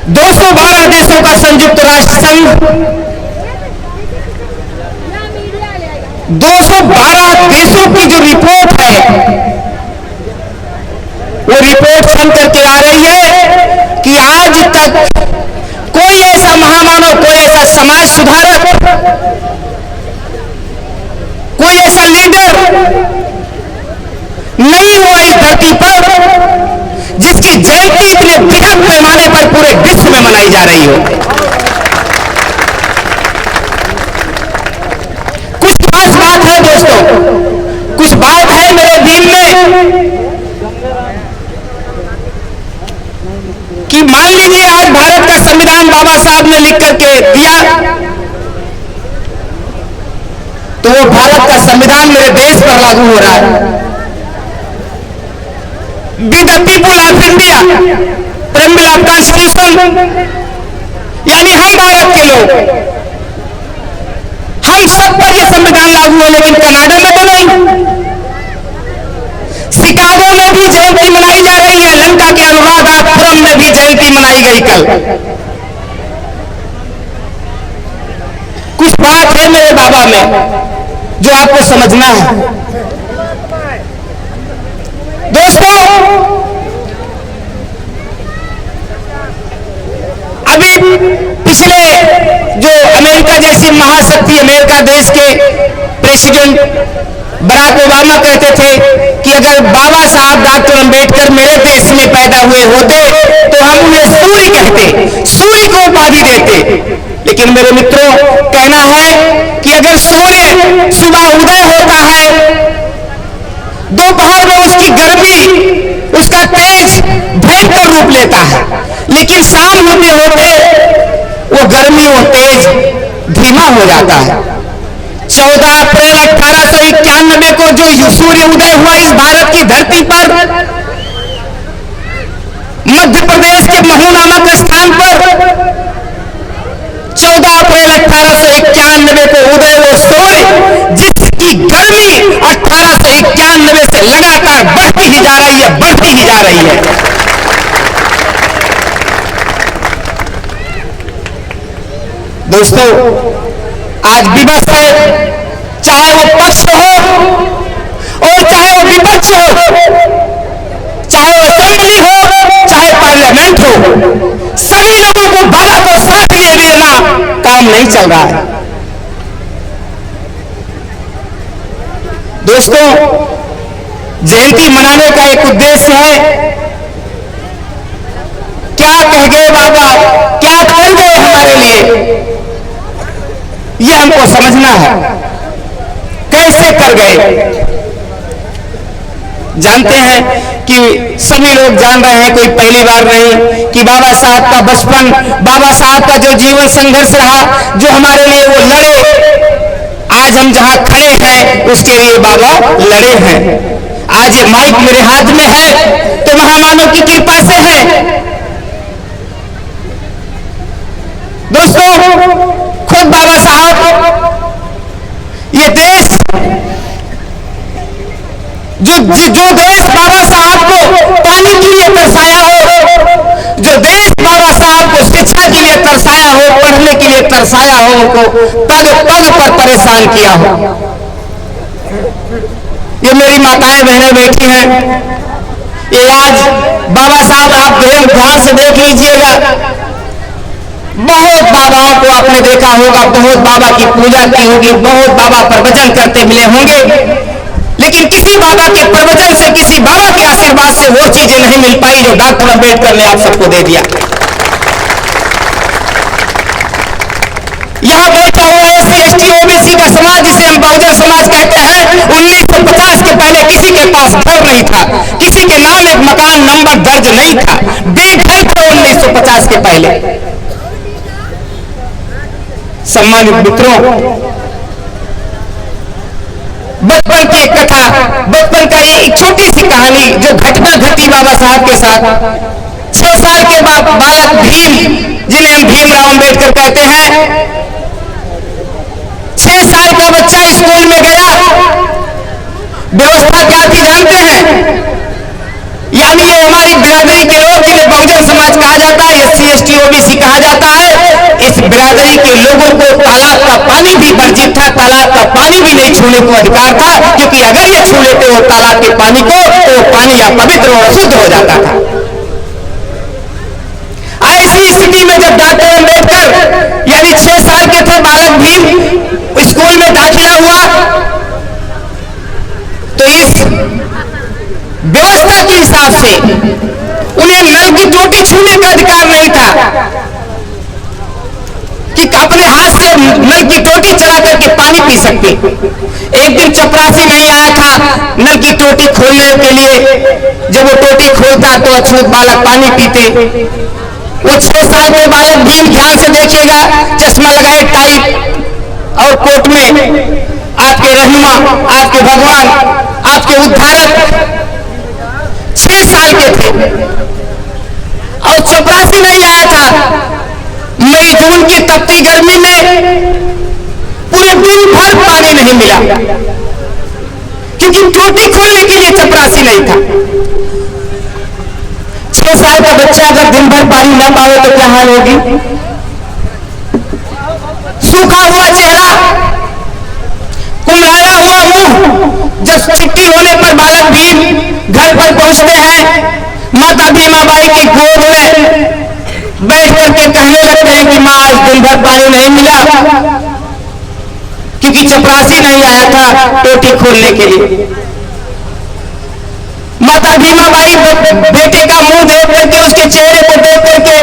212 देशों का संयुक्त राष्ट्र संघ 212 देशों की जो रिपोर्ट है वो रिपोर्ट सुन करके आ रही है कि आज तक कोई ऐसा महामानव, कोई ऐसा समाज सुधारक, कोई ऐसा लीडर नहीं हुआ इस धरती पर जिसकी जयंती इतने बृहद पैमाने पर पूरे विश्व में मनाई जा रही हो। कुछ खास बात है दोस्तों, कुछ बात है मेरे दिल में कि मान लीजिए आज भारत का संविधान बाबा साहब ने लिख करके दिया तो वो भारत का संविधान मेरे देश पर लागू हो रहा है। We the people of India preamble of constitution, यानी हम भारत के लोग, हम सब पर यह संविधान लागू है। लेकिन कनाडा में तो नहीं। शिकागो में भी जयंती मनाई जा रही है, लंका के अनुराधापुरम में भी जयंती मनाई गई कल। कुछ बात है मेरे बाबा में जो आपको समझना है दोस्तों। अभी पिछले जो अमेरिका जैसी महाशक्ति, अमेरिका देश के प्रेसिडेंट बराक ओबामा कहते थे कि अगर बाबा साहब डॉक्टर अंबेडकर मेरे देश में पैदा हुए होते तो हम उन्हें सूर्य कहते, सूर्य को उपाधि देते। लेकिन मेरे मित्रों, कहना है कि अगर सूर्य सुबह उदय होता है, दोपहर में उसकी गर्मी, उसका तेज भयंकर रूप लेता है, लेकिन शाम होते होते वो गर्मी, वो तेज धीमा हो जाता है। 14 अप्रैल 1891 को जो सूर्य उदय हुआ इस भारत की धरती पर, मध्य प्रदेश के महू नामक स्थान पर 14 अप्रैल 1891 को उदय वो सूर्य जिसकी गर्मी 1891 से लगातार बढ़ती ही जा रही है, बढ़ती ही जा रही है। दोस्तों, आज विवश है, चाहे वो पक्ष हो और चाहे वो विपक्ष हो, चाहे वो असेंबली हो, चाहे पार्लियामेंट हो, सभी लोगों को बाबा को साथ लिए बिना काम नहीं चल रहा है। दोस्तों, जयंती मनाने का एक उद्देश्य है। क्या कह गए बाबा, क्या कर गए हमारे लिए, यह हमको समझना है। कैसे कर गए जानते हैं कि सभी लोग जान रहे हैं, कोई पहली बार नहीं, कि बाबा साहब का बचपन, बाबा साहब का जो जीवन संघर्ष रहा, जो हमारे लिए वो लड़े, आज हम जहां खड़े हैं उसके लिए बाबा लड़े हैं। आज ये माइक मेरे हाथ में है तो महामानव की कृपा से है। दोस्तों, खुद बाबा साहब, ये देश, जो देश बाबा साहब को पानी के लिए तरसाया हो, जो देश बाबा साहब को शिक्षा के लिए तरसाया हो, पढ़ने के लिए तरसाया हो, उनको पग पग पर परेशान किया हो। ये मेरी माताएं बहनें बैठी हैं, ये आज बाबा साहब, आप ध्यान से देख लीजिएगा, बहुत बाबाओं को आपने देखा होगा, बहुत बाबा की पूजा की होगी, बहुत बाबा प्रवचन करते मिले होंगे, लेकिन किसी बाबा के प्रवचन से, किसी बाबा के आशीर्वाद से वो चीजें नहीं मिल पाई जो डॉक्टर अंबेडकर ने आप सबको दे दिया। यहां बैठा हुआ SC ST OBC का समाज, जिसे हम बहुजन समाज कहते हैं, 1950 के पहले किसी के पास घर नहीं था, किसी के नाम एक मकान नंबर दर्ज नहीं था, बेघर थे 1950 के पहले। सम्मानित मित्रों, बचपन की एक कथा, बचपन का एक छोटी सी कहानी जो घटना घटी बाबा साहब के साथ। 6 साल के बालक भीम, जिन्हें हम भीमराव अंबेडकर कहते हैं, 6 साल का बच्चा स्कूल में गया। व्यवस्था क्या थी जानते हैं? यानी ये हमारी बिरादरी के लोग, जिन्हें बहुजन समाज कहा जाता है, SC ST OBC बिरादरी के लोगों को तालाब का पानी भी वर्जित था, तालाब का पानी भी नहीं छूने को अधिकार था, क्योंकि अगर ये छू लेते हो तालाब के पानी को तो वो पानी अपवित्र और अशुद्ध हो जाता था। ऐसी स्थिति में जब डॉक्टर अम्बेडकर यानी 6 साल के थे बालक भीम स्कूल में दाखिला हुआ, तो इस व्यवस्था के हिसाब से उन्हें नल की टोटी छूने का अधिकार नहीं था कि अपने हाथ से नल की टोटी चला करके पानी पी सकते। एक दिन चपरासी नहीं आया था नल की टोटी खोलने के लिए। जब वो टोटी खोलता तो अछूत बालक पानी पीते। वो 6 साल के बालक भीम, ध्यान से देखिएगा, चश्मा लगाए, टाई और कोट में, आपके रहनुमा, आपके भगवान, आपके उद्धारक 6 साल के थे और चपरासी नहीं आया था। मई जून की तपती गर्मी में पूरे दिन भर पानी नहीं मिला, क्योंकि टोटी खोलने के लिए चपरासी नहीं था। 6 साल का बच्चा अगर दिन भर पानी ना पावे तो क्या हाल होगी? सूखा हुआ चेहरा, कुम्हलाया हुआ मुंह। जब छुट्टी होने पर बालक भीम घर पर पहुंचते हैं, माता भीमाबाई की गोद में बैठ करके कहने लगते हैं कि मां आज दिन भर पानी नहीं मिला, क्योंकि चपरासी नहीं आया था टोटी खोलने के लिए। माता भीमाबाई बेटे का मुंह देख करके, उसके चेहरे को देख करके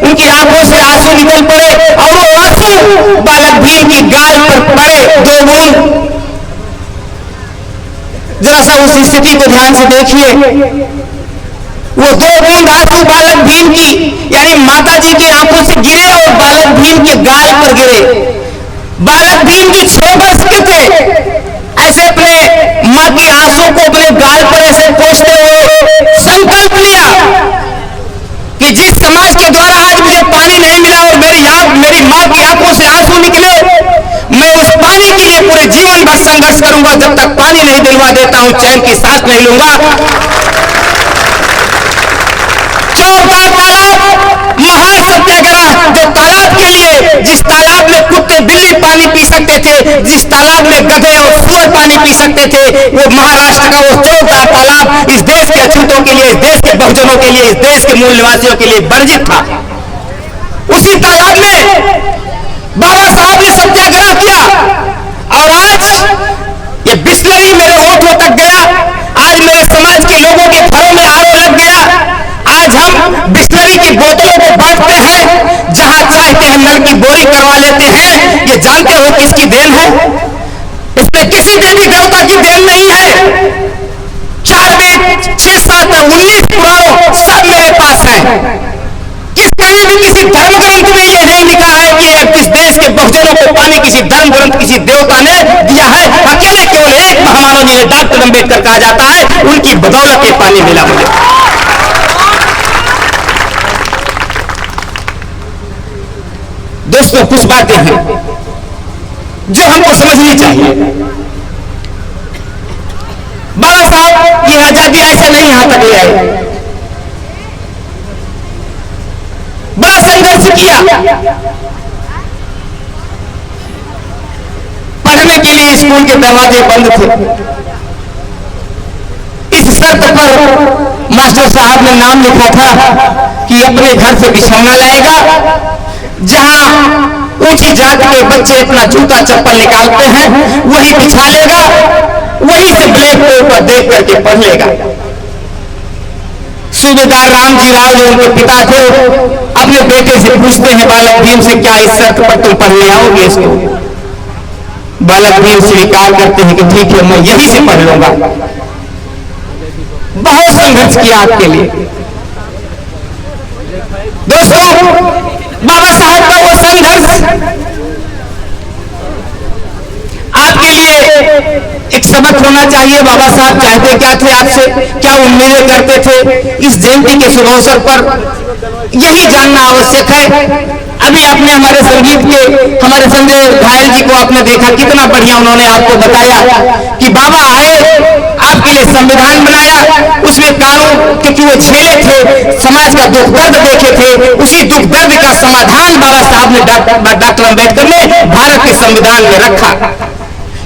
उनकी आंखों से आंसू निकल पड़े और वो आंसू बालक भीम की गाल पर पड़े 2 बूंद। जरा सा उस स्थिति को ध्यान से देखिए। वो 2 बूंद आंसू बालक भीम की यानी माता जी की आंखों से गिरे और बालक भीम के गाल पर गिरे। बालक भीम की 6 वर्ष के थे, ऐसे अपने मां की आंसू को अपने गाल पर ऐसे पोंछते हुए संकल्प लिया कि जिस समाज के द्वारा आज मुझे पानी नहीं मिला और मेरी मां की आंखों से आंसू निकले, मैं उस पानी के लिए पूरे जीवन भर संघर्ष करूंगा। जब तक पानी नहीं दिलवा देता हूं चैन की सांस नहीं लूंगा। चौक तालाब महान सत्याग्रह, जो तालाब के लिए, जिस तालाब में कुत्ते बिल्ली पानी पी सकते थे, जिस तालाब में गधे और सूअर पानी पी सकते थे, वो महाराष्ट्र का वो चौक तालाब इस देश के अछूतों के लिए, इस देश के बहुजनों के लिए, इस देश के मूल निवासियों के लिए वर्जित था। उसी तालाब में बाबा साहब ने सत्याग्रह किया और आज ये बिस्लरी मेरे होठों तक गया। आज मेरे समाज के लोगों के घरों में आरो लग गया। आज हम बिस्लरी की बोतलों को बांटते हैं, जहां चाहते हैं नल की बोरी करवा लेते हैं। ये जानते हो किसकी देन है? इसमें किसी देवी देवता की देन नहीं है। 4 वेद, 6 शास्त्र, 19 पुराण सब मेरे पास है। कहीं भी किसी धर्म ग्रंथ में यह नहीं लिखा है कि इस देश के बहुजनों को पानी किसी धर्म ग्रंथ, किसी देवता ने दिया है। अकेले केवल एक महामानव जिन्हें डॉक्टर अम्बेडकर कहा जाता है, उनकी बदौलत ये पानी मिला मुझे। दोस्तों, कुछ बातें हैं जो हमको समझनी चाहिए। बाबा साहब ये आजादी ऐसे नहीं यहां तक ले आए, बड़ा संघर्ष किया। पढ़ने के लिए स्कूल के दरवाजे बंद थे। इस शर्त पर मास्टर साहब ने नाम लिखा था कि अपने घर से बिछौना लाएगा, जहां ऊंची जात के बच्चे अपना जूता चप्पल निकालते हैं वही बिछा लेगा, वहीं से ब्लैक बोर्ड पर देख करके पढ़ लेगा। सूबेदार रामजी राव जो उनके पिता थे, अपने बेटे से पूछते हैं बालक भीम से, क्या इस शर्त पर तुम पढ़ने आओगे इसको? बालक भीम स्वीकार करते हैं कि ठीक है, मैं यहीं से पढ़ लूंगा। बहुत संघर्ष किया आपके लिए। दोस्तों, बाबा साहब का वो संघर्ष आपके लिए एक सबक होना चाहिए। बाबा साहब चाहते क्या थे आपसे, क्या उम्मीदें करते थे इस जयंती के शुभ अवसर पर, यही जानना आवश्यक है। अभी आपने हमारे संगीत के हमारे संजय घायल जी को आपने देखा, कितना बढ़िया उन्होंने आपको बताया कि बाबा आए, आपके लिए संविधान बनाया, उसमें कानून, क्योंकि वो झेले थे, समाज का दुख दर्द देखे थे, उसी दुख दर्द का समाधान बाबा साहब ने डॉक्टर अंबेडकर ने भारत के संविधान में रखा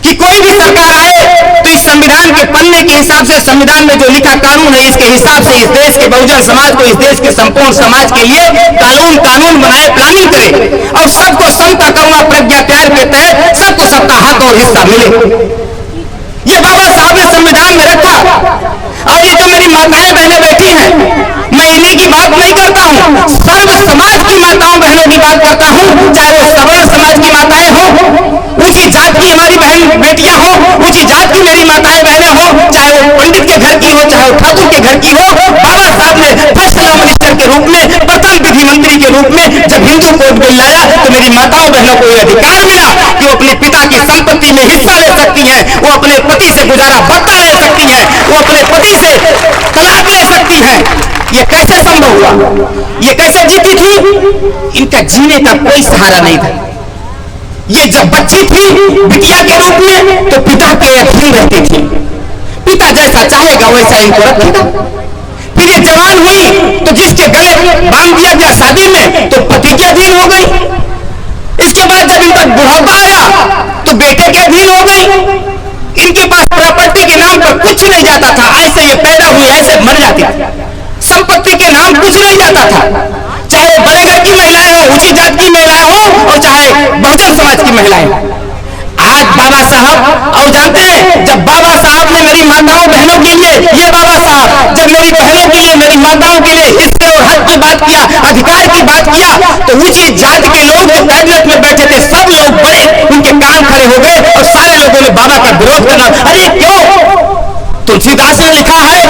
कि कोई भी सरकार आए तो इस संविधान के पन्ने के हिसाब से, संविधान में जो लिखा कानून है इसके हिसाब से इस देश के बहुजन समाज को, इस देश के संपूर्ण समाज के लिए कानून बनाए, प्लानिंग करे और सबको समता करुणा प्रज्ञा प्यार के तहत सबको सबका हक और हिस्सा मिले। ये बाबा साहब ने संविधान में रखा। और ये जो मेरी माताएं बहनें बैठी हैं, मैं इन्हीं की बात नहीं करता हूं, सर्व समाज की माताओं बहनों की बात करता हूं, चाहे वो सवर्ण समाज की माताएं हो, ऊंची जात की हमारी बहन बेटियां हो, ऊंची जात की मेरी माताएं बहनें हो, चाहे वो पंडित के घर की हो, चाहे वो ठाकुर के घर की हो। बाबा साहब ने फर्स्ट लॉ मिनिस्टर के रूप में, प्रथम विधि मंत्री के रूप में जब हिंदू कोड बिल लाया तो मेरी माताओं बहनों को यह अधिकार मिला कि वो अपने पिता की संपत्ति में हिस्सा ले सकती है, वो अपने पति से गुजारा भत्ता ले सकती है, वो अपने पति से तलाक ले सकती है। ये कैसे संभव हुआ? ये कैसे जीती थी? इनका जीने का कोई सहारा नहीं था। ये जब बच्ची थी बिटिया के रूप में तो पिता के अधीन रहती थी, पिता जैसा चाहेगा वैसा इनको रखेगा। फिर ये जवान हुई तो जिसके गले बांध दिया गया शादी में तो पति के अधीन हो गई। इसके बाद जब इनका बुढ़ापा आया तो बेटे के अधीन हो गई। इनके पास प्रॉपर्टी के नाम पर कुछ नहीं जाता था, ऐसे ये पैदा हुई ऐसे मर जाती थी। संपत्ति के नाम कुछ नहीं जाता था, चाहे वो बड़े घर की महिलाएं हो, ऊंची जात की महिलाएं हो और चाहे बहुजन समाज की महिलाएं। आज बाबा साहब, और जानते हैं जब बाबा साहब ने मेरी माताओं बहनों के लिए, ये बाबा साहब जब मेरी बहनों के लिए, मेरी माताओं के लिए हिस्से और हक की बात किया, अधिकार की बात किया, तो ऊंची जात के लोग जो कैबिनेट में बैठे थे सब लोग बड़े उनके कान खड़े हो गए और सारे लोगों ने बाबा का विरोध करना। अरे क्यों? तुलसीदास ने लिखा है,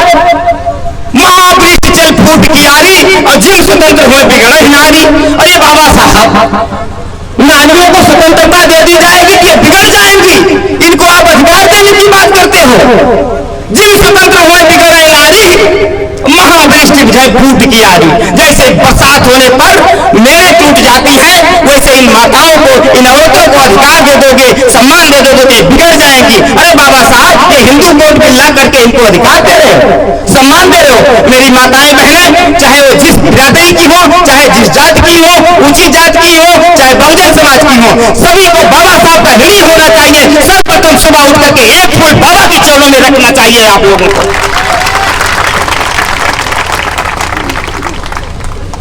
महावृक्ष चल फूट की आरी और जिन स्वतंत्र हुए बिगड़े नारी। अरे बाबा साहब, नारियों को स्वतंत्रता दे दी जाएगी कि बिगड़ जाएंगी? इनको आप अधिकार देने की बात करते हो। जिन स्वतंत्र हुए बिगड़े नारी, महावृक्ष जय फूट की आरी। जैसे बरसात होने पर मेरे टूट जाती है, वैसे इन माताओं को, इन औरतों को अधिकार दे दोगे, सम्मान दे दोगे तो बिगड़ जाएंगी। अरे बाबा साहब, ये हिंदू कोड बिल ला करके इनको अधिकार दे रहे हो, सम्मान दे रहे हो। मेरी माताएं बहनें, चाहे वो जिस बिरादरी की हो, चाहे जिस जात की हो, ऊंची जात की हो, चाहे बहुजन समाज की हो, सभी को बाबा साहब का ऋणी होना चाहिए। सर्वप्रथम सुबह उठ करके एक फूल बाबा के चरणों में रखना चाहिए आप लोगों को।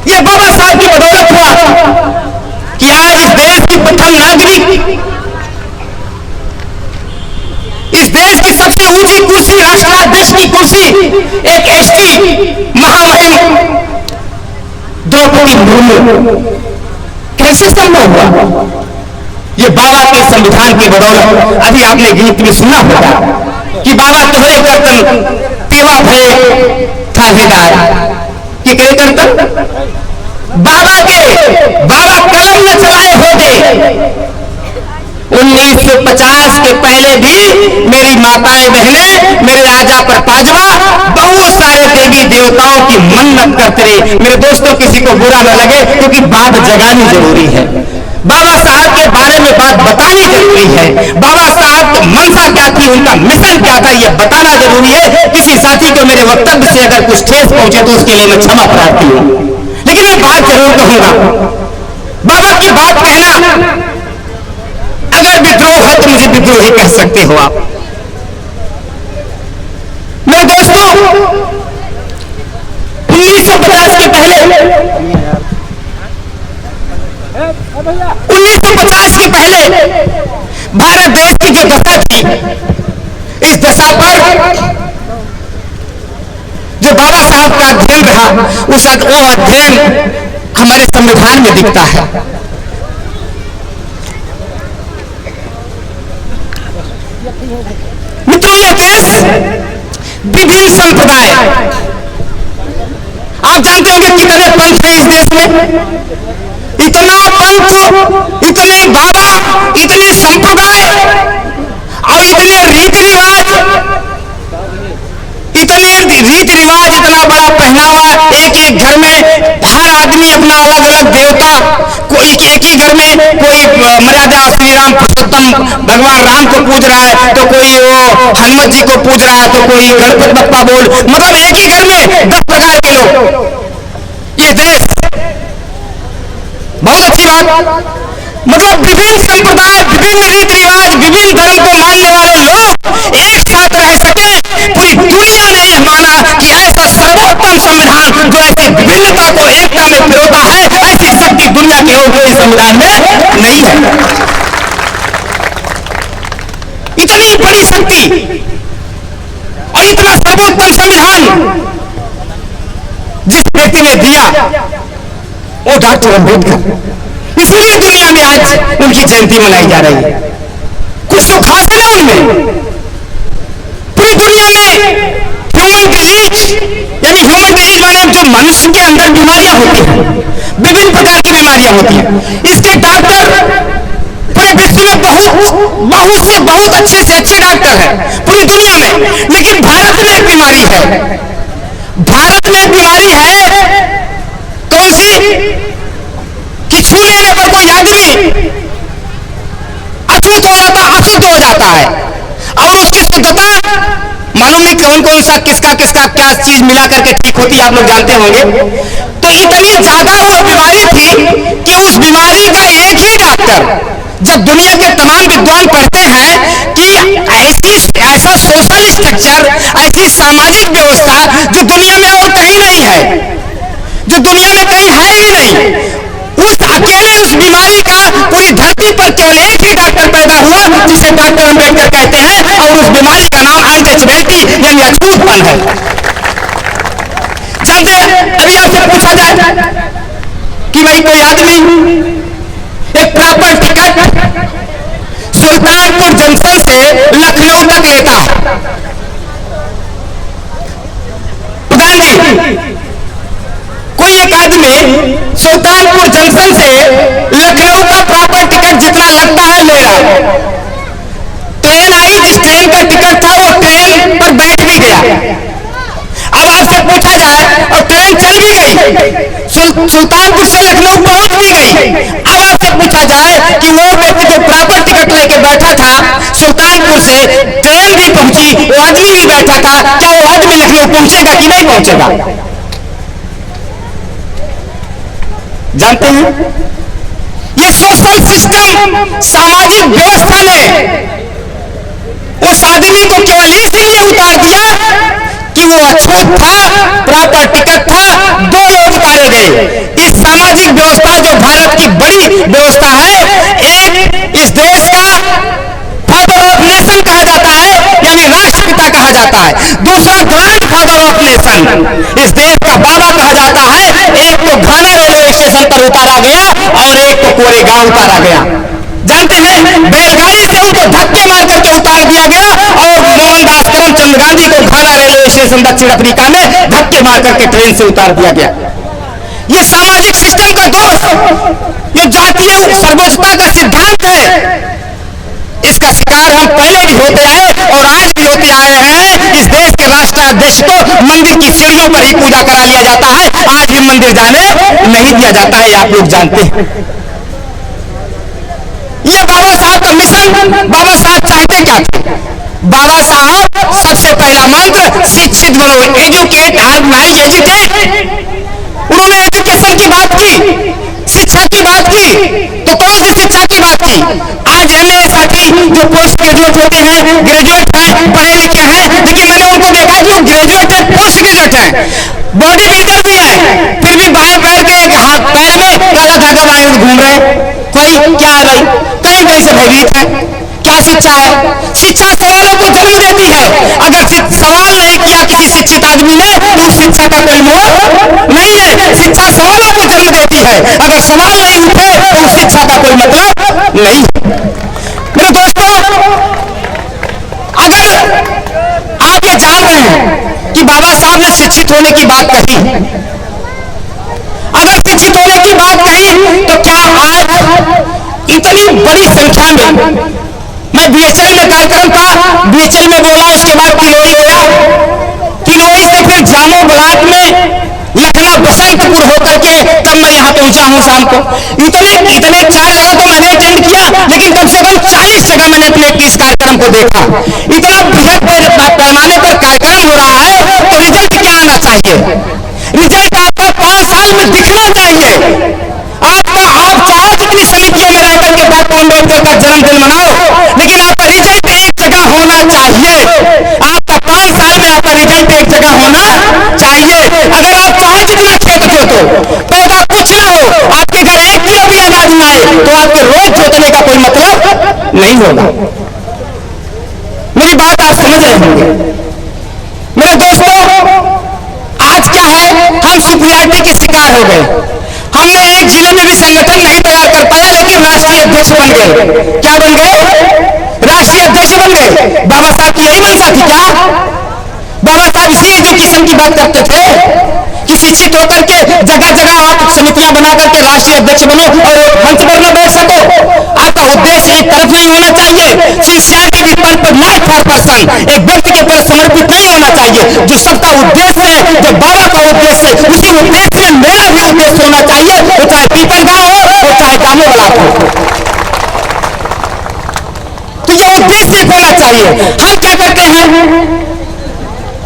ये बाबा साहब की बदौलत हुआ कि आज इस देश की प्रथम नागरिक, इस देश की सबसे ऊंची कुर्सी, राष्ट्राध्यक्ष की कुर्सी, एक एसटी महामहिम द्रौपदी मुर्मू, कैसे संभव हुआ? ये बाबा के संविधान की बदौलत। अभी आपने गीत में सुना होगा कि बाबा तोहरे कर्तन तेवा भय था हिदायत, कि करे कर्तन बाबा कलम न चलाए होते। 1950 के पहले भी मेरी माताएं बहनें, मेरे राजा प्रताजवा बहुत सारे देवी देवताओं की मन्नत करते रहे। मेरे दोस्तों, किसी को बुरा न लगे, क्योंकि बात जगानी जरूरी है। बाबा साहब के बारे में बात बतानी जरूरी है। बाबा साहब की मंशा क्या थी, उनका मिशन क्या था, यह बताना जरूरी है। किसी साथी को मेरे वक्तव्य से अगर कुछ ठेस पहुंचे तो उसके लिए मैं क्षमा प्रार्थी हूं, लेकिन मैं बात जरूर कहूंगा। बाबा की बात कहना, अगर विद्रोह है तो मुझे विद्रोही कह सकते हो आप। मेरे दोस्तों, 1950 के पहले, 1950 के पहले भारत देश की जो दशा थी, इस दशा पर जो बाबा साहब का अध्ययन रहा, वो अध्ययन हमारे संविधान में दिखता है। मित्रों, यह देश विभिन्न संप्रदाय, आप जानते होंगे कितने पंथ हैं इस देश में, इतना पंथ, इतने बाबा, इतने संप्रदाय और इतने रीति रिवाज, इतना बड़ा पहनावा। एक एक घर में हर आदमी अपना अलग अलग देवता, कोई एक ही घर में कोई मर्यादा श्री राम पुरुषोत्तम भगवान राम को पूज रहा है, तो कोई वो हनुमत जी को पूज रहा है, तो कोई गणपति बप्पा बोल, मतलब एक ही घर में 10 प्रकार के ये देश, बहुत अच्छी बात, मतलब विभिन्न संप्रदाय, विभिन्न रीति रिवाज, विभिन्न धर्म को मानने वाले लोग एक साथ रह सके। पूरी दुनिया ने यह माना कि ऐसा सर्वोत्तम संविधान जो ऐसी विभिन्नता को एकता में पिरोता है, ऐसी शक्ति दुनिया के और कोई संविधान में नहीं है। इतनी बड़ी शक्ति और इतना सर्वोत्तम संविधान जिस व्यक्ति ने दिया वो डॉक्टर अंबेडकर, इसलिए दुनिया में आज उनकी जयंती मनाई जा रही है। कुछ तो खास है ना उनमें। पूरी दुनिया में ह्यूमन डिजीज, यानी ह्यूमन डिजीज माने जो मनुष्य के अंदर बीमारियां होती हैं, विभिन्न प्रकार की बीमारियां होती हैं, इसके डॉक्टर पूरे विश्व में बहुत अच्छे से अच्छे डॉक्टर हैं पूरी दुनिया में। लेकिन भारत में एक बीमारी है, भारत में एक बीमारी है, कौन सी कि छू लेने पर कोई आदमी अछूत हो जाता है और उसकी शुद्धता मालूम नहीं कौन कौन सा किसका क्या चीज मिला करके ठीक होती है, आप लोग जानते होंगे। तो इतनी ज्यादा वो बीमारी थी कि उस बीमारी का एक ही डॉक्टर, जब दुनिया के तमाम विद्वान पढ़ते हैं कि ऐसा सोशल स्ट्रक्चर, ऐसी सामाजिक व्यवस्था जो दुनिया में और कहीं नहीं है, जो दुनिया में कहीं है ही नहीं, उस अकेले उस बीमारी का पूरी धरती पर केवल एक ही डॉक्टर पैदा हुआ जिसे डॉक्टर अंबेडकर कहते हैं, और उस बीमारी का नाम अनटचेबिलिटी यानी अछूतपन है। जानते हैं, अभी आपसे पूछा जाए कि भाई कोई आदमी एक प्रॉपर टिकट सुल्तानपुर जंक्शन से लखनऊ तक लेता है, प्रधान जी कोई एक आदमी सुल्तानपुर जंक्शन से लखनऊ का प्रॉपर टिकट जितना लगता है ले रहा है। ट्रेन आई, जिस ट्रेन का टिकट था वो ट्रेन पर बैठ भी गया। अब आपसे पूछा जाए और ट्रेन चल भी गई, सुल्तानपुर से लखनऊ पहुंच भी गई। अब आपसे पूछा जाए कि वो व्यक्ति जो प्रॉपर टिकट लेके बैठा था सुल्तानपुर से, ट्रेन भी पहुंची, वो आदमी भी बैठा था, क्या वो आदमी लखनऊ पहुंचेगा कि नहीं पहुंचेगा? जानते हैं, ये सोशल सिस्टम, सामाजिक व्यवस्था ने उस आदमी को केवल इसलिए उतार दिया कि वो अछूत था, प्रॉपर टिकट था, दो लोग उतारे गए। इस सामाजिक व्यवस्था जो भारत की बड़ी व्यवस्था है, एक इस देश का फादर ऑफ नेशन कहा जाता है, यानी राष्ट्रपिता कहा जाता है, दूसरा ग्रैंड फादर ऑफ नेशन, इस देश का बाबा कहा जाता है। एक तो घाना रेलवे स्टेशन पर उतारा गया और एक को कोरेगांव उतारा गया। जानते हैं, बैलगाड़ी से उनको धक्के मार करके उतार दिया गया और मोहनदास करमचंद गांधी को घाना रेलवे स्टेशन दक्षिण अफ्रीका में धक्के मार करके ट्रेन से उतार दिया गया। ये सामाजिक सिस्टम का दोष, ये जातीय सर्वोच्चता का सिद्धांत है, इसका शिकार हम पहले भी होते आए और आज भी होते आए हैं। इस देश के राष्ट्राध्यक्ष को मंदिर की सीढ़ियों पर ही पूजा करा लिया जाता है, आज भी मंदिर जाने नहीं दिया जाता है, आप लोग जानते हैं। ये बाबा साहब का मिशन, बाबा साहब चाहते क्या थे? बाबा साहब सबसे पहला मंत्र शिक्षित बनो, एजुकेट आर नाइज एजुकेट। उन्होंने एजुकेशन की बात की, शिक्षा की बात की, तो कौन सी शिक्षा की बात की? आज एमए साठी जो पोस्ट ग्रेजुएट होते हैं, ग्रेजुएट हैं, पढ़े लिखे हैं, लेकिन मैंने उनको देखा कि वो ग्रेजुएट है, पोस्ट ग्रेजुएट है, बॉडी बिल्डर भी है, फिर भी बाहर बैठ के एक हाथ पैर में काला धागा बांध घूम रहे। कोई क्या है भाई, कहीं कोई से भयभीत है? क्या शिक्षा है? शिक्षा सवालों को जन्म देती है। अगर सवाल नहीं किया किसी शिक्षित आदमी ने तो उस शिक्षा का कोई मोल नहीं है। शिक्षा सवालों को जन्म देती है, अगर सवाल नहीं उठे तो उस शिक्षा का कोई मतलब नहीं। मेरे दोस्तों, अगर आप ये जान रहे हैं कि बाबा साहब ने शिक्षित होने की बात कही, अगर शिक्षित होने की बात कही तो क्या आज इतनी बड़ी संख्या में, मैं बीएचएल में कार्यक्रम था, बीएचएल में बोला, उसके बाद किलोई गया, किलोई से फिर जामो ब्लॉक में लखनऊ बसंतपुर होकर के तब मैं यहाँ पहुंचा हूँ शाम को। इतने 4 जगह तो मैंने अटेंड किया, लेकिन कम से कम 40 जगह मैंने अपने इस कार्यक्रम को देखा। इतना बृहद पैमाने पर कार्यक्रम हो रहा है तो रिजल्ट क्या आना चाहिए? रिजल्ट आपका 5 साल में दिख खेत जोतने का कोई मतलब नहीं होगा। मेरी बात आप समझ रहे होंगे। मेरे दोस्तों, आज क्या है, हम सुपरियॉरिटी के शिकार हो गए। हमने एक जिले में भी संगठन नहीं तैयार कर पाया, लेकिन राष्ट्रीय अध्यक्ष बन गए। क्या बन गए? राष्ट्रीय अध्यक्ष बन गए। बाबा साहब की यही मंशा थी क्या? बाबा साहब इसी एजुकेशन की बात करते थे कि शिक्षित होकर के जगह जगह आप समितियां बना करके राष्ट्रीय अध्यक्ष बनो और मंच पर न बैठ सको। आपका उद्देश्य एक तरफ नहीं होना चाहिए। Sincerity the life for person, एक व्यक्ति के प्रति समर्पित नहीं होना चाहिए। जो सबका उद्देश्य है, जो बाबा का उद्देश्य है, उसी उद्देश्य में मेरा भी उद्देश्य होना चाहिए, वो चाहे पीपल गांव हो और चाहे जामो वाला हो। तो ये उद्देश्य होना चाहिए। हम क्या करते हैं,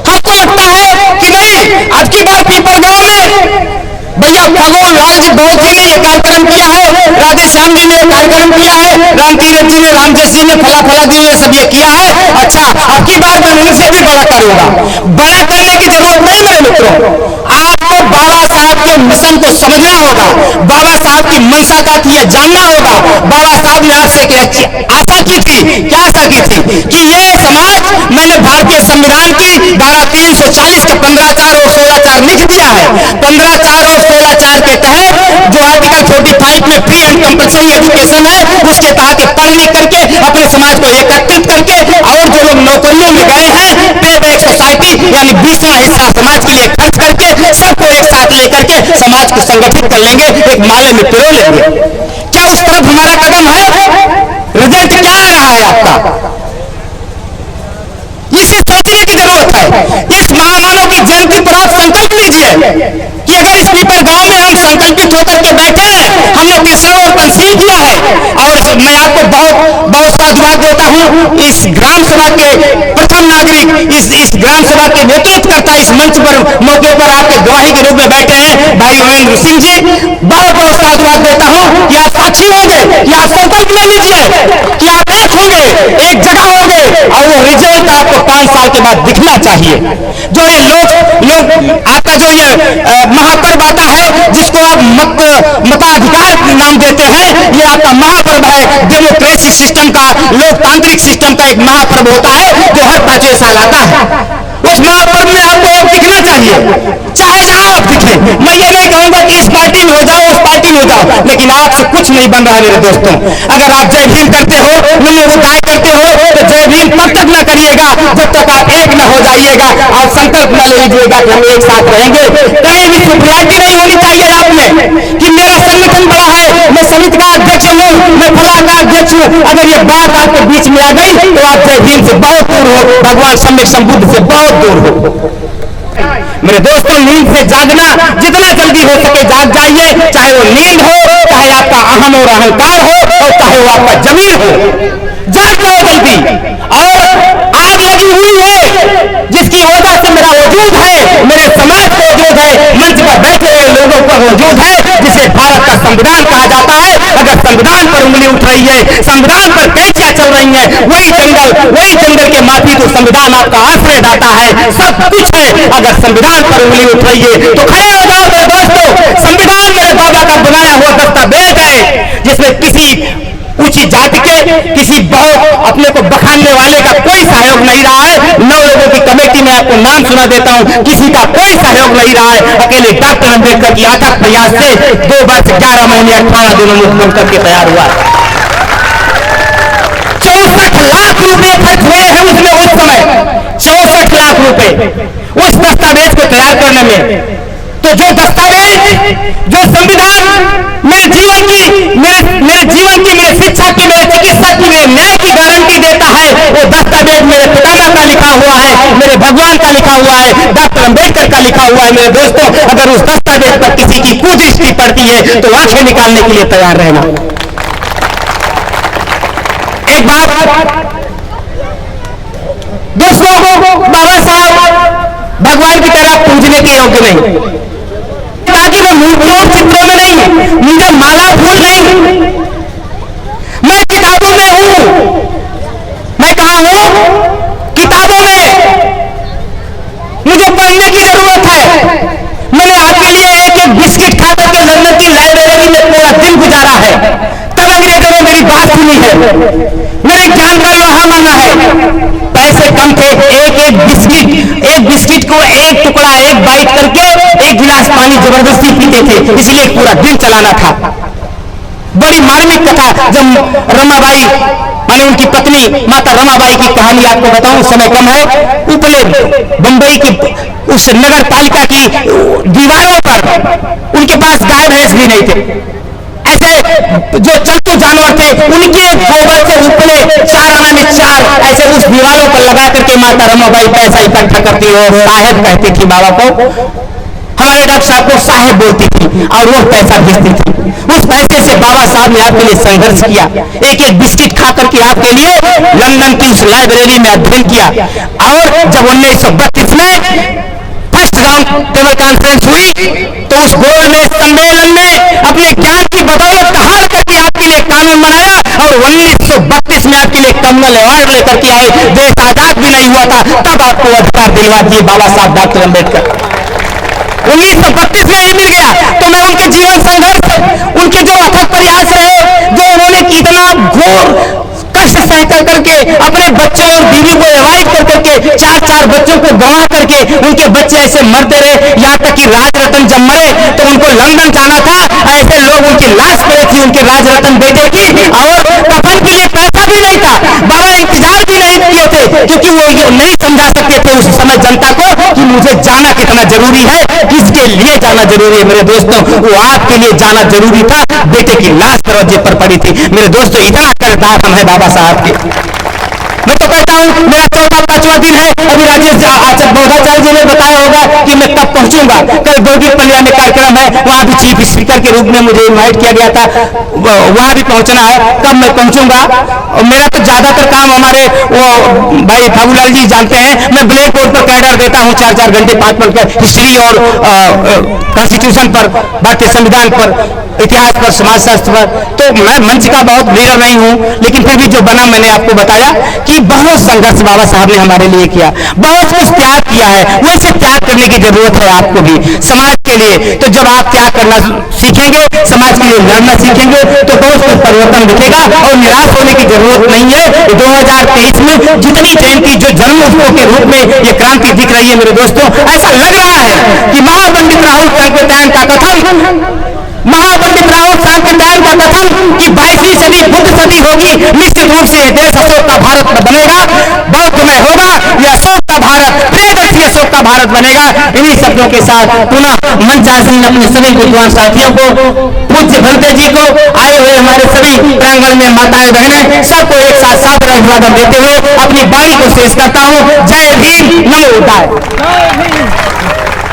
हमको लगता है कि नहीं, आज की बार पीपल गांव में भैया भगवान लाल जी बहुत जी ने ये कार्यक्रम किया है, राधे श्याम जी ने कार्यक्रम किया है, राम तीरथ जी ने, रामजस जी ने, फला फला जी ने सब ये किया है। अच्छा, अब की बार मैं उनसे भी बड़ा करूंगा। बड़ा करने की जरूरत नहीं मेरे मित्रों। आपको बाबा साहब के मिशन को समझना होगा, बाबा साहब की मंशा का थी यह जानना होगा। बाबा साहब ने आपसे आशा की थी, क्या आशा की थी कि ये समाज, मैंने भारतीय संविधान की धारा 340 के 15(4) और 16(4) लिख दिया है। 15(4) और 16(4) के तहत जो आर्टिकल 45 में फ्री एंड कंपल्सरी एजुकेशन है, उसके तहत पढ़ लिख करके अपने समाज को एकत्रित करके, और जो लोग नौकरियों में गए हैं, पे बैक सोसाइटी यानी 20वां हिस्सा समाज के लिए खर्च करके सबको एक साथ लेकर के समाज को संगठित कर लेंगे, एक माले में पिरो लेंगे। क्या उस तरफ हमारा कदम है? रिजल्ट क्या आ रहा है आपका? इसे सोचने की जरूरत है। इस महामानव की जयंती पर आप संकल्प लीजिए कि अगर इस पीपल गांव में हम संकल्पित होकर के बैठे हैं, हमने तीसरा और तंसील किया है, और मैं आपको बहुत बहुत साधुवाद देता हूं। इस ग्राम सभा के प्रथम नागरिक, इस ग्राम सभा के नेतृत्व करता इस मंच पर मौके पर आपके गवाही के रूप में बैठे हैं भाई महेंद्र सिंह जी, बहुत बहुत साधुवाद देता हूं कि आप साक्षी होंगे, कि आप संकल्प ले लीजिए कि आप एक होंगे, एक जगह होंगे, और वो रिजल्ट आपको 5 साल के बाद दिखना चाहिए। जो ये लोग आपका जो ये महापर्व आता है, जिसको आप मताधिकार नाम देते हैं, ये आपका महापर्व है। डेमोक्रेसी सिस्टम का, लोकतांत्रिक सिस्टम का एक महापर्व होता है जो हर 5वें साल आता है। उस महापर्व में आपको दिखना चाहिए, चाहे जहां आप दिखें। मैं ये नहीं कहूंगा कि इस पार्टी में हो जाओ, उस पार्टी में हो जाओ, लेकिन आपसे कुछ नहीं बन रहा मेरे दोस्तों। अगर आप जय भीम करते हो, लोगों को गाय करते हो, तो जय भीम तब तक न करिएगा जब तक आप एक न हो जाइएगा। आप संकल्प न ले लीजिएगा कि हम एक साथ रहेंगे। कहीं भी सुपरियॉरिटी नहीं होनी चाहिए आप में कि मेरा संगठन बड़ा है, मैं समिति का अध्यक्ष हूँ, मैं फला का अध्यक्ष हूँ। अगर ये बात आपके बीच में आ गई तो आप जय भीम से बहुत दूर हो, भगवान सम्यक संबुद्ध से बहुत दूर हो। मेरे दोस्तों, नींद से जागना जितना जल्दी हो सके जाग जाइए। चाहे वो नींद हो, चाहे आपका अहम और अहंकार हो, और चाहे वो आपका जमीर हो, जाग जाओ जल्दी। और आग लगी हुई है जिसकी वजह से मेरा वजूद है, मेरे समाज का वजूद है, मंच पर बैठे हुए लोगों का वजूद है, जिसे भारत का संविधान कहा जाता है। अगर संविधान पर उंगली उठ रही है, संविधान पर कैंचियां चल रही है, वही जंगल के माफी तो संविधान आपका आश्रय दाता है, सब कुछ है। अगर संविधान पर उंगली उठ रही है तो खड़े हो जाओ मेरे दोस्तों। संविधान मेरे बाबा का बनाया हुआ दस्तावेज है, जिसमें किसी ऊंची जाति के, किसी बहुत अपने को बखानने वाले का कोई सहयोग नहीं रहा है। 9 लोगों की कमेटी में आपको नाम सुना देता हूं, किसी का कोई सहयोग नहीं रहा है। अकेले डॉक्टर अम्बेडकर की अथक प्रयास से 2 वर्ष 11 महीने 18 दिनों में बन करके तैयार हुआ। 64 लाख रुपए खर्च हुए हैं उसमें उस समय, 64 लाख रुपए उस दस्तावेज को तैयार करने में। तो जो दस्तावेज, जो संविधान मेरे जीवन की, मेरे शिक्षा की, मेरे चिकित्सा की, मेरे न्याय की गारंटी देता है, वो दस्तावेज मेरे पितामह का लिखा हुआ है, मेरे भगवान का लिखा हुआ है, डॉक्टर अम्बेडकर का लिखा हुआ है। मेरे दोस्तों, अगर उस दस्तावेज पर किसी की कुदृष्टि पड़ती है तो आंखें निकालने के लिए तैयार रहना। एक बात दोस्तों, बाबा साहब भगवान की तरह पूजने के योग्य नहीं, ताकि मैं मूर्तियों चित्रों में नहीं, मुझे माला फूल नहीं, मैं किताबों में हूं। मैं कहां हूं? किताबों में। मुझे पढ़ने की जरूरत है। मैंने आपके लिए एक बिस्किट खा करके लंदन की लाइब्रेरी में पूरा दिन गुजारा है। तब अंग्रेजों ने को एक टुकड़ा, एक बाइट करके एक गिलास पानी जबरदस्ती पीते थे, इसलिए पूरा दिन चलाना था। बड़ी मार्मिक कथा। जब रमाबाई माने उनकी पत्नी माता रमाबाई की कहानी आपको बताऊं, समय कम है। ऊपले बंबई की उस नगर पालिका की दीवारों पर उनके पास गाय भैंस भी नहीं थे, ऐसे जो चलते जानवर थे उनके गोबर से उपले 4 आना में 4 ऐसे उस दीवारों पर लगा करके माता रमाबाई पैसा इकट्ठा करती हो। साहेब कहती थी बाबा को, हमारे डॉक्टर साहब को साहेब बोलती थी और वो पैसा भेजती थी। उस पैसे से बाबा साहब ने आपके लिए संघर्ष किया, एक एक बिस्किट खा करके आपके लिए लंदन की उस लाइब्रेरी में अध्ययन किया। और जब 1932 में फर्स्ट राउंड टेबल कॉन्फ्रेंस हुई तो उस गवर्नमेंट सम्मेलन में अपने ज्ञान की बदौलत हार करके आपके लिए कानून बनाया और 1932 में आपके लिए कमल अवार्ड लेकर के आए। देश आजाद भी नहीं हुआ था तब आपको अधिकार दिलवा दिए बाबा साहब डॉक्टर अम्बेडकर। 1932 में ही मिल गया। तो मैं उनके जीवन संघर्ष, उनके जो अथक प्रयास रहे, जो उन्होंने कितना घोर कष्ट सह करके अपने बच्चों और बीवी को एवॉइड कर करके 4 बच्चों को गंवा करके उनके बच्चे ऐसे मरते रहे। यहाँ तक कि राजरतन जब मरे तो उनको लंदन जाना था, ऐसे लोग उनकी लाश पड़ी थी उनके राजरतन बेटे की, और कफन के लिए पैसा भी नहीं था। बाबा इंतजार भी नहीं किए थे क्योंकि वो ये नहीं समझा सकते थे उस समय जनता को कि मुझे जाना कितना जरूरी है, किसके लिए जाना जरूरी है। मेरे दोस्तों, वो आपके लिए जाना जरूरी था। बेटे की लाश दरवाजे पर पड़ी थी। मेरे दोस्तों, इतना कर्तव्य हम है बाबा साहब के। मैं तो कहता हूं मेरा 4वां-5वां दिन है। अभी राजेश बोधाचार्य जी ने बताया होगा कि मैं कब पहुंचूंगा। कल गोदीपल्लिया में कार्यक्रम है, वहां भी चीफ स्पीकर के रूप में मुझे इनवाइट किया गया था, वहां भी पहुंचना है। कब मैं पहुंचूंगा? और मेरा तो ज्यादातर काम हमारे वो भाई बाबूलाल जी जानते हैं, मैं ब्लैक बोर्ड पर कैडर देता हूं 4 घंटे 5 मिनट हिस्ट्री और कॉन्स्टिट्यूशन पर, भारतीय संविधान पर, इतिहास पर, समाजशास्त्र पर। तो मैं मंच का बहुत लीडर नहीं हूं, लेकिन फिर भी जो बना मैंने आपको बताया कि बहुत संघर्ष बाबा साहब ने हमारे लिए किया, बहुत कुछ त्याग किया है। वैसे त्याग करने की जरूरत है आपको भी समाज के लिए। तो जब आप त्याग करना सीखेंगे, समाज के लिए लड़ना सीखेंगे, तो बहुत कुछ परिवर्तन दिखेगा और निराश होने की जरूरत नहीं है। 2023 में जितनी जयंती जो जन्म उत्सव के रूप में ये क्रांति दिख रही है मेरे दोस्तों, ऐसा लग रहा है कि महापंडित राहुल सांकृत्यायन का कथन, महापंडित राहुल सांकृत्यायन का कथन कि 22वीं सदी बुद्ध सदी होगी, निश्चित रूप से देश अशोक का भारत बनेगा, बौद्धमय होगा, यह अशोक का भारत, प्रियदर्शी अशोक का भारत बनेगा। इन्हीं शब्दों के साथ पुनः मंच आसीन अपने सभी विद्वान साथियों को, पूज्य भंते जी को, आए हुए हमारे सभी प्रांगण में माताएं बहनें, सबको एक साथ सादर अभिवादन देते हुए अपनी वाणी को शेष करता हूं। जय भीम, नमो बुद्धाय।